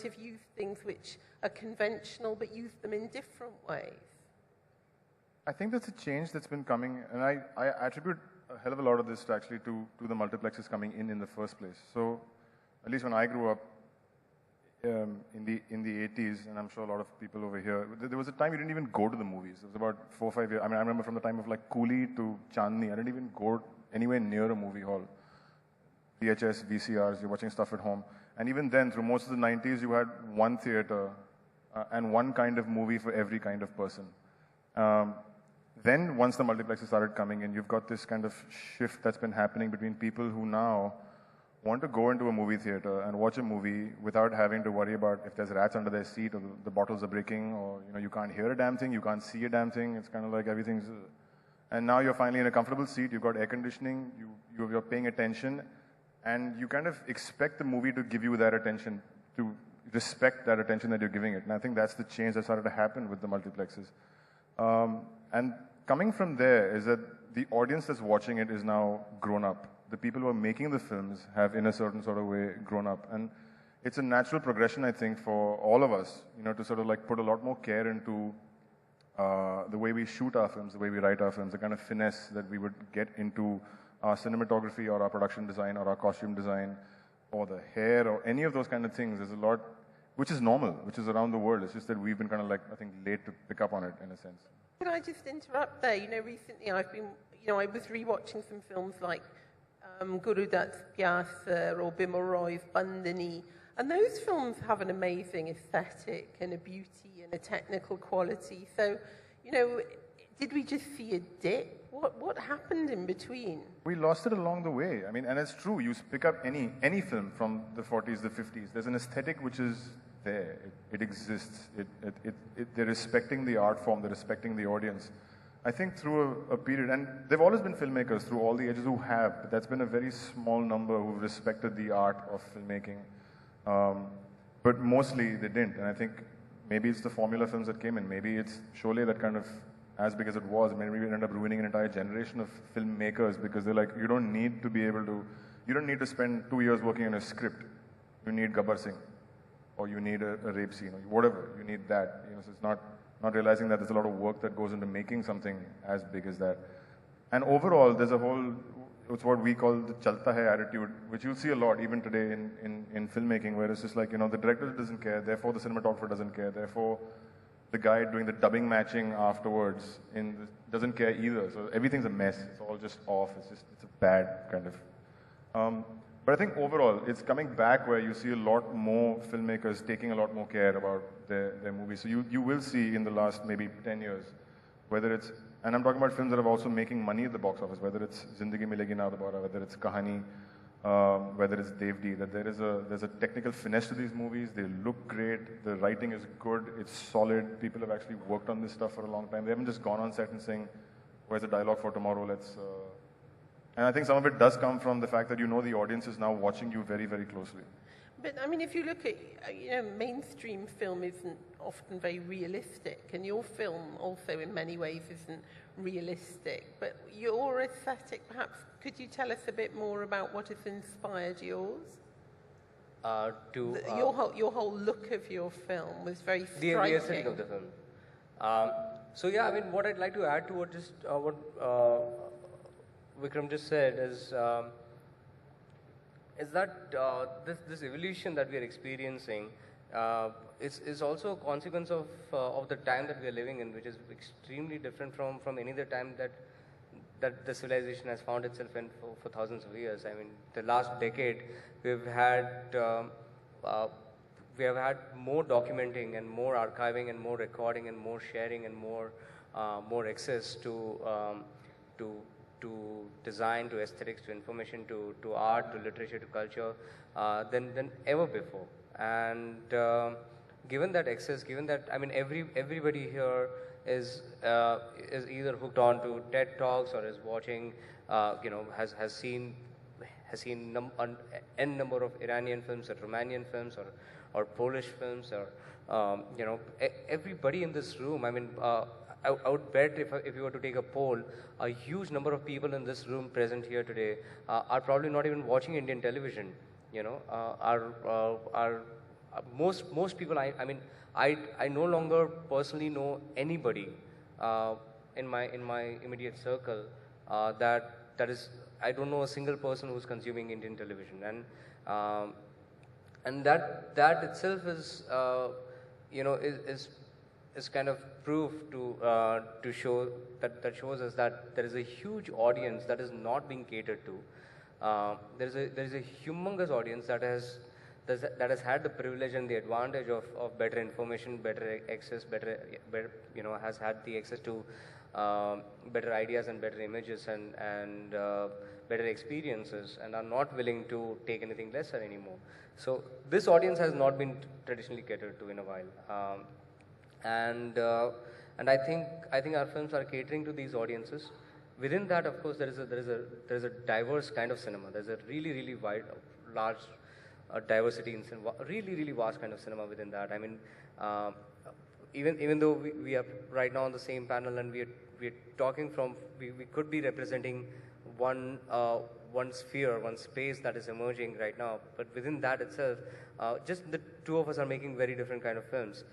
You've used things which are conventional, but use them in different ways. I think that's a change that's been coming, and I attribute a hell of a lot of this actually to the multiplexes coming in the first place. So, at least when I grew up in the 80s, and I'm sure a lot of people over here, there was a time you didn't even go to the movies. It was about 4 or 5 years. I mean, I remember from the time of like Coolie to Chandni, I didn't even go anywhere near a movie hall. VHS, VCRs, you're watching stuff at home. And even then, through most of the 90s, you had one theater and one kind of movie for every kind of person. Then, once the multiplexes started coming in, you've got this kind of shift that's been happening between people who now want to go into a movie theater and watch a movie without having to worry about if there's rats under their seat or the bottles are breaking or you can't hear a damn thing, you can't see a damn thing. It's kind of like everything's... And now you're finally in a comfortable seat, you've got air conditioning, you're paying attention, and you kind of expect the movie to give you that attention, to respect that attention that you're giving it. And I think that's the change that started to happen with the multiplexes. And coming from there is that the audience that's watching it is now grown up. The people who are making the films have, in a certain sort of way, grown up. And it's a natural progression, I think, for all of us, to sort of like put a lot more care into the way we shoot our films, the way we write our films, the kind of finesse that we would get into our cinematography or our production design or our costume design or the hair or any of those kind of things. There's a lot, which is normal, which is around the world. It's just that we've been kind of like, I think, late to pick up on it in a sense. Can I just interrupt there? Recently I've been, I was rewatching some films like Guru Dutt Pyasa or Bimal Roy's Bandhani, and those films have an amazing aesthetic and a beauty and a technical quality. So, did we just see a dip? What happened in between? We lost it along the way. I mean, and it's true. You pick up any film from the 40s, the 50s. There's an aesthetic which is there. It exists. They're respecting the art form. They're respecting the audience. I think through a period, and there've always been filmmakers through all the ages who have, but that's been a very small number who've respected the art of filmmaking. But mostly they didn't. And I think maybe it's the formula films that came in. Maybe it's Sholay that kind of, as big as it was, maybe we ended up ruining an entire generation of filmmakers because they're like, you don't need to spend 2 years working on a script. You need Gabbar Singh, or you need a rape scene, or whatever. You need that. So it's not realizing that there's a lot of work that goes into making something as big as that. And overall, there's a whole, it's what we call the chalta hai attitude, which you'll see a lot even today in filmmaking, where it's just like, the director doesn't care, therefore the cinematographer doesn't care, therefore the guy doing the dubbing matching afterwards doesn't care either. So everything's a mess. It's all just off. It's a bad kind of. But I think overall, it's coming back where you see a lot more filmmakers taking a lot more care about their movies. So you will see in the last maybe 10 years, whether it's, and I'm talking about films that are also making money at the box office, whether it's Zindagi Milegi Na Dobara, whether it's Kahani, whether it's Devdi, that there's a technical finesse to these movies. They look great. The writing is good. It's solid. People have actually worked on this stuff for a long time. They haven't just gone on set and saying, "Where's the dialogue for tomorrow? Let's." And I think some of it does come from the fact that the audience is now watching you very, very closely. But I mean, if you look at, mainstream film isn't often very realistic, and your film also in many ways isn't realistic. But your aesthetic, perhaps, could you tell us a bit more about what has inspired yours? Your whole look of your film was very striking. The aesthetic of the film. So yeah, I mean, what I'd like to add to what Vikram just said is that this evolution that we are experiencing is also a consequence of the time that we are living in, which is extremely different from any other time that the civilization has found itself in for thousands of years. I mean, the last decade we've had more documenting and more archiving and more recording and more sharing and more access to design, to aesthetics, to information, to art, to literature, to culture than ever before. And given that access, given that, I mean, everybody here is either hooked on to TED Talks or is watching, has seen n number of Iranian films or Romanian films or Polish films or everybody in this room. I mean, I would bet if you were to take a poll, a huge number of people in this room present here today are probably not even watching Indian television. Are most people, I mean, I no longer personally know anybody in my immediate circle that is, I don't know a single person who's consuming Indian television, and that itself is is kind of proof to show that shows us that there is a huge audience that is not being catered to. There is a humongous audience that has had the privilege and the advantage of better information, better access, better has had the access to better ideas and better images and better experiences, and are not willing to take anything lesser anymore. So this audience has not been traditionally catered to in a while, and I think our films are catering to these audiences. Within that, of course, there is a diverse kind of cinema. There's a really wide, large diversity in cinema, really vast kind of cinema within that. I mean, even though we are right now on the same panel and we're talking from, we could be representing one sphere, one space that is emerging right now, but within that itself, just the two of us are making very different kind of films.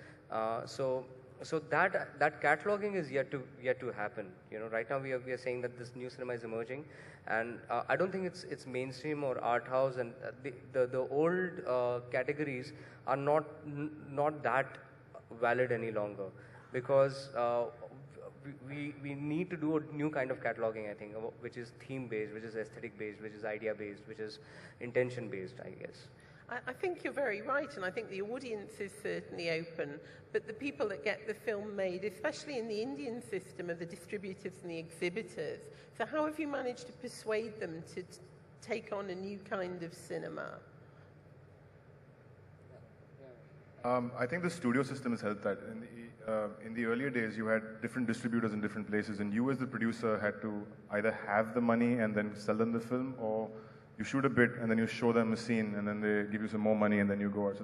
So that cataloging is yet to happen. Right now we are saying that this new cinema is emerging, and I don't think it's mainstream or art house, and the old categories are not that valid any longer, because we need to do a new kind of cataloging, I think, which is theme based, which is aesthetic based, which is idea based, which is intention based, I guess. I think you're very right, and I think the audience is certainly open, but the people that get the film made, especially in the Indian system, are the distributors and the exhibitors. So how have you managed to persuade them to take on a new kind of cinema? I think the studio system has helped that. In the earlier days, you had different distributors in different places, and you as the producer had to either have the money and then sell them the film, or you shoot a bit and then you show them a scene and then they give you some more money and then you go out.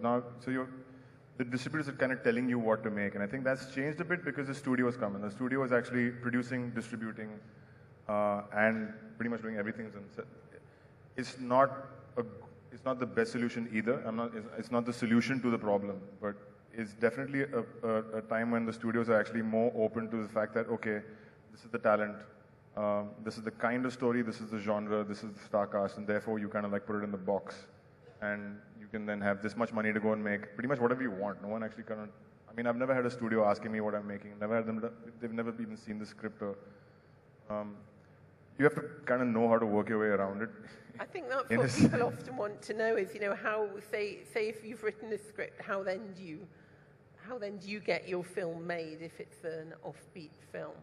The distributors are kind of telling you what to make, and I think that's changed a bit because the studio has come, and the studio is actually producing, distributing, and pretty much doing everything themselves. It's not the best solution either. It's not the solution to the problem, but it's definitely a time when the studios are actually more open to the fact that, okay, this is the talent, this is the kind of story, this is the genre, this is the star cast, and therefore you kind of like put it in the box, and you can then have this much money to go and make pretty much whatever you want. No one actually kind of, I mean, I've never had a studio asking me what I'm making. They've never even seen the script. You have to kind of know how to work your way around it. I think that's what people often want to know is, how, say if you've written a script, how then do you get your film made if it's an offbeat film?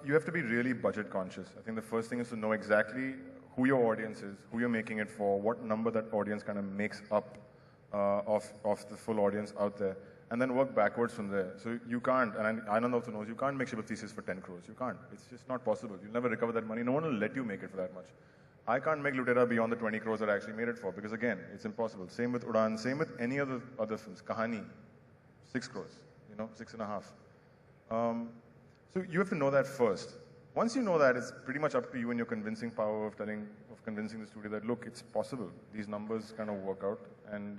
You have to be really budget conscious. I think the first thing is to know exactly who your audience is, who you're making it for, what number that audience kind of makes up of the full audience out there, and then work backwards from there. So you can't, and Anand also knows, you can't make Ship of Theseus for 10 crores. You can't. It's just not possible. You'll never recover that money. No one will let you make it for that much. I can't make Lutera beyond the 20 crores that I actually made it for, because again, it's impossible. Same with Udaan, same with any other films. Kahani, 6 crores, 6.5. So you have to know that first. Once you know that, it's pretty much up to you and your convincing power of convincing the studio that, look, it's possible. These numbers kind of work out, and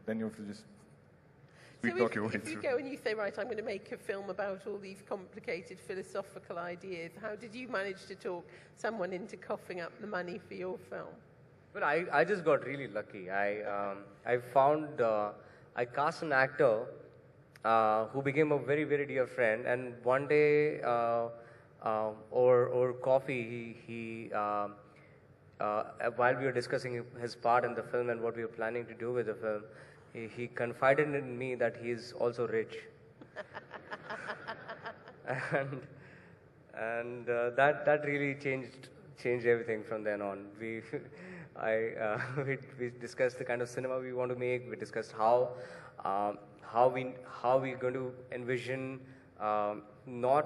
then you have to just talk your way through. If you go and you say, right, I'm going to make a film about all these complicated philosophical ideas, how did you manage to talk someone into coughing up the money for your film? Well, I just got really lucky. I found, I cast an actor who became a very, very dear friend, and one day over coffee, he while we were discussing his part in the film and what we were planning to do with the film, he confided in me that he's also rich. and that really changed everything from then on. We discussed the kind of cinema we want to make. We discussed how we're going to envision not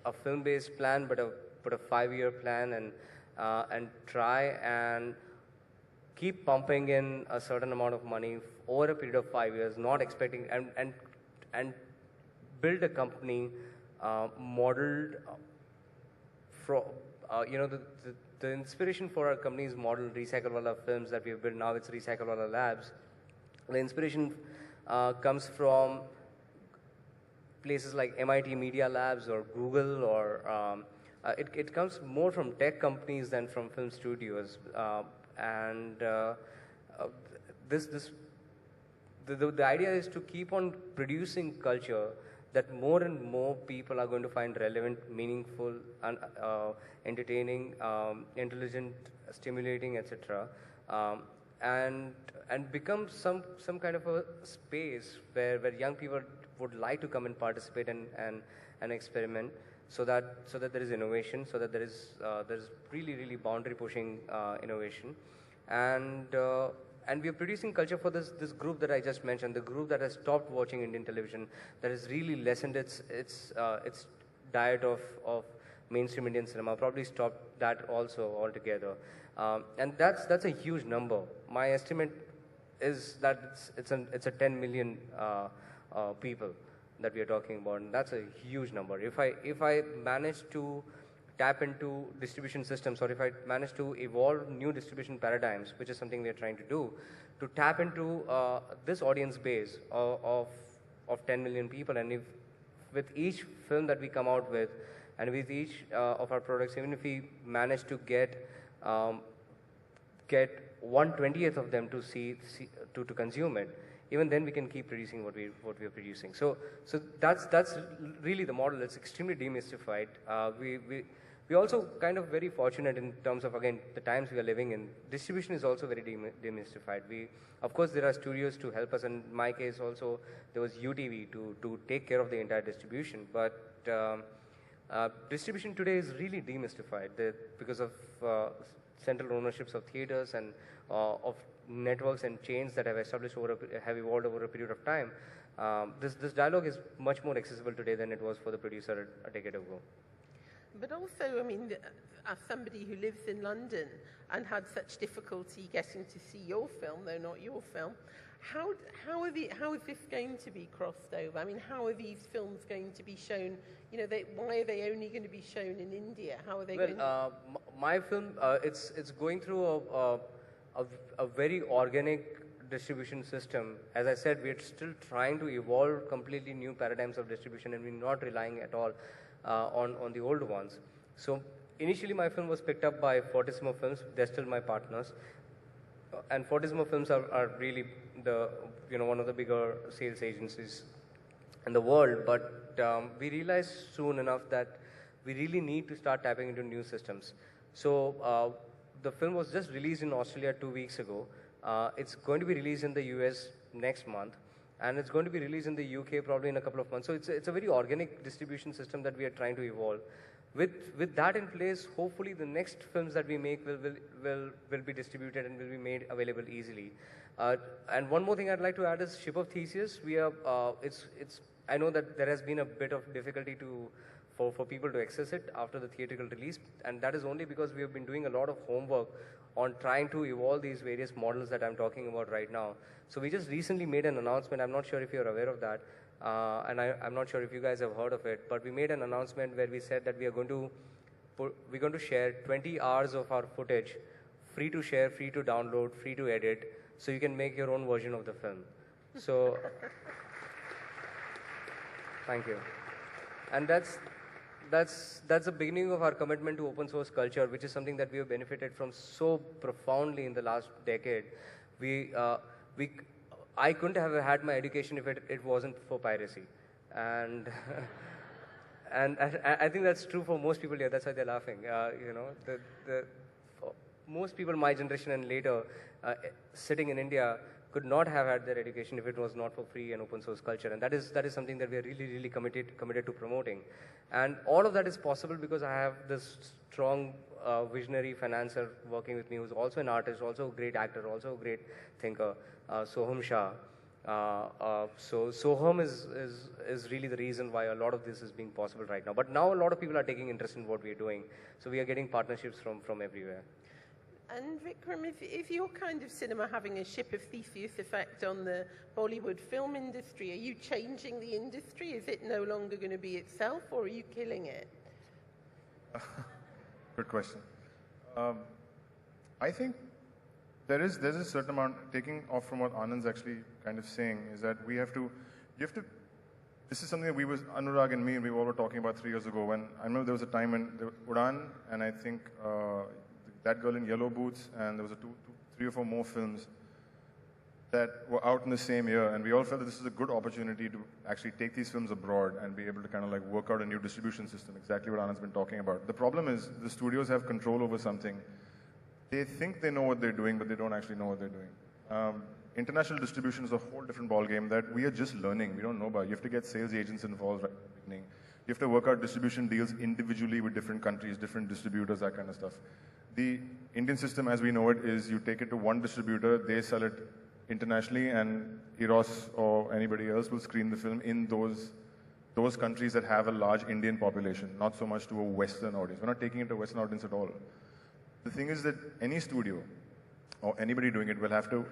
a film-based plan, but a 5-year plan, and try and keep pumping in a certain amount of money over a period of 5 years, not expecting, and build a company modeled from the inspiration for our company's model, Recyclewala Films, that we have built now, it's Recyclewala Labs. The inspiration comes from places like MIT Media Labs or Google, or it comes more from tech companies than from film studios. The idea is to keep on producing culture that more and more people are going to find relevant, meaningful, and entertaining, intelligent, stimulating, etc. And become some kind of a space where young people would like to come and participate and experiment, so that there is innovation, so that there is really boundary pushing innovation, and we are producing culture for this group that I just mentioned, the group that has stopped watching Indian television, that has really lessened its diet of mainstream Indian cinema, probably stopped that also altogether, and that's a huge number. My estimate is that it's a 10 million people that we are talking about, and that's a huge number. If I manage to tap into distribution systems, or if I manage to evolve new distribution paradigms, which is something we are trying to do, to tap into this audience base of 10 million people, and if with each film that we come out with, and with each of our products, even if we manage to get 1/20th of them to consume it, even then we can keep producing what we are producing. So that's really the model. It's extremely demystified. We also kind of very fortunate in terms of, again, the times we are living in. Distribution is also very demystified. Of course, there are studios to help us. In my case also, there was UTV to take care of the entire distribution. But distribution today is really demystified because of central ownerships of theaters and of networks and chains that have evolved over a period of time. This dialogue is much more accessible today than it was for the producer a decade ago. But also, I mean, as somebody who lives in London and had such difficulty getting to see your film, though not your film, how is this going to be crossed over? I mean, how are these films going to be shown? You know, why are they only going to be shown in India? How are they going to... My film, it's going through a very organic distribution system. As I said, we're still trying to evolve completely new paradigms of distribution, and we're not relying at all on the old ones. So initially my film was picked up by Fortissimo Films. They're still my partners. And Fortissimo Films are really one of the bigger sales agencies in the world. But we realized soon enough that we really need to start tapping into new systems. So the film was just released in Australia 2 weeks ago. It's going to be released in the US next month. And it's going to be released in the UK probably in a couple of months. So it's a very organic distribution system that we are trying to evolve. With that in place, hopefully the next films that we make will be distributed and will be made available easily. And one more thing I'd like to add is Ship of Theseus. I know that there has been a bit of difficulty for people to access it after the theatrical release, and that is only because we have been doing a lot of homework on trying to evolve these various models that I'm talking about right now. So we just recently made an announcement. I'm not sure if you're aware of that, and I'm not sure if you guys have heard of it, but we made an announcement where we said that we're going to share 20 hours of our footage, free to share, free to download, free to edit, so you can make your own version of the film. So, thank you. And that's the beginning of our commitment to open source culture, which is something that we have benefited from so profoundly in the last decade. I couldn't have had my education if it wasn't for piracy, and and I think that's true for most people here. That's why they're laughing. Most people my generation and later sitting in India could not have had their education if it was not for free and open source culture, and that is something that we are really committed to promoting. And all of that is possible because I have this strong visionary financier working with me, who's also an artist, also a great actor, also a great thinker, Soham Shah. So Soham is really the reason why a lot of this is being possible right now. But now a lot of people are taking interest in what we are doing, so we are getting partnerships from everywhere. And Vikram, is your kind of cinema having a Ship of Theseus effect on the Bollywood film industry? Are you changing the industry? Is it no longer going to be itself, or are you killing it? Good question. I think there's a certain amount, taking off from what Anand's actually kind of saying, is that you have to, this is something that Anurag and me, and we all were talking about 3 years ago when, I remember there was a time when Udaan, and I think That Girl in Yellow Boots, and there was three or four more films that were out in the same year, and we all felt that this is a good opportunity to actually take these films abroad and be able to kind of like work out a new distribution system, exactly what Anand's been talking about. The problem is the studios have control over something. They think they know what they're doing, but they don't actually know what they're doing. International distribution is a whole different ballgame that we are just learning. We don't know about. You have to get sales agents involved right at the beginning. You have to work out distribution deals individually with different countries, different distributors, that kind of stuff. The Indian system, as we know it, is you take it to one distributor, they sell it internationally, and Eros or anybody else will screen the film in those countries that have a large Indian population, not so much to a Western audience. We're not taking it to a Western audience at all. The thing is that any studio or anybody doing it will have to,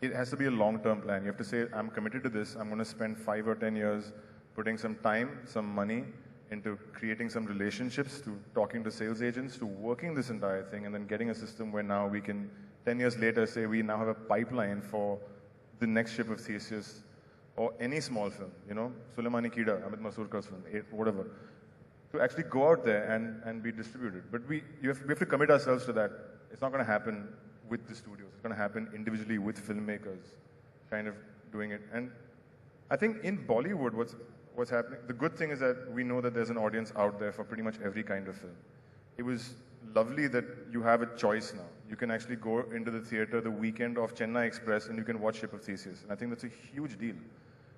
it has to be a long-term plan. You have to say, I'm committed to this. I'm going to spend 5 or 10 years putting some time, some money into creating some relationships, to talking to sales agents, to working this entire thing, and then getting a system where now we can, 10 years later, say we now have a pipeline for the next ship of Theseus or any small film, you know, Sulaimani Kida, Amit Masurkar's film, whatever, to actually go out there and be distributed. But we have to commit ourselves to that. It's not going to happen with the studios. It's going to happen individually with filmmakers kind of doing it. And I think in Bollywood, what's happening, the good thing is that we know that there's an audience out there for pretty much every kind of film. It was lovely that you have a choice now. You can actually go into the theater the weekend of Chennai Express and you can watch Ship of Theseus. And I think that's a huge deal.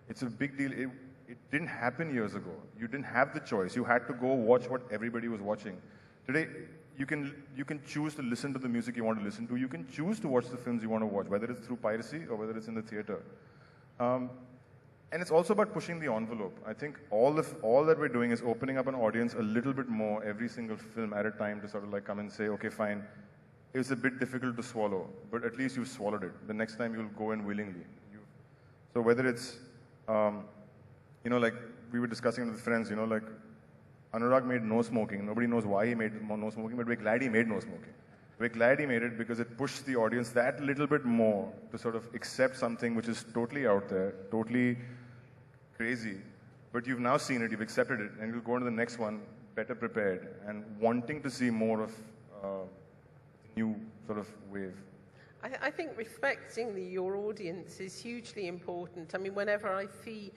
It's a big deal. It didn't happen years ago. You didn't have the choice. You had to go watch what everybody was watching. Today, you can choose to listen to the music you want to listen to. You can choose to watch the films you want to watch, whether it's through piracy or whether it's in the theater. And it's also about pushing the envelope. I think all that we're doing is opening up an audience a little bit more every single film at a time to sort of like come and say, okay, fine, it was a bit difficult to swallow, but at least you've swallowed it. The next time you'll go in willingly. So whether it's, you know, like we were discussing with friends, you know, like Anurag made No Smoking. Nobody knows why he made No Smoking, but we're glad he made No Smoking. We're glad he made it because it pushed the audience that little bit more to sort of accept something which is totally out there, totally crazy, but you've now seen it, you've accepted it, and you'll go into the next one better prepared and wanting to see more of the new sort of wave. I think respecting your audience is hugely important. I mean, whenever I see,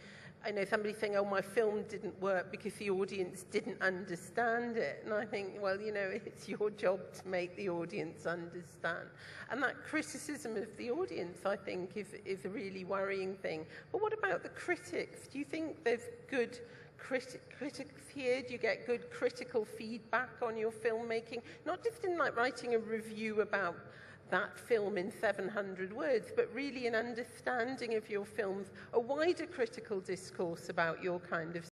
I know somebody saying, oh, my film didn't work because the audience didn't understand it. And I think, well, you know, it's your job to make the audience understand. And that criticism of the audience, I think, is a really worrying thing. But what about the critics? Do you think there's good critics here? Do you get good critical feedback on your filmmaking? Not just in like writing a review about that film in 700 words, but really an understanding of your films, a wider critical discourse about your kind of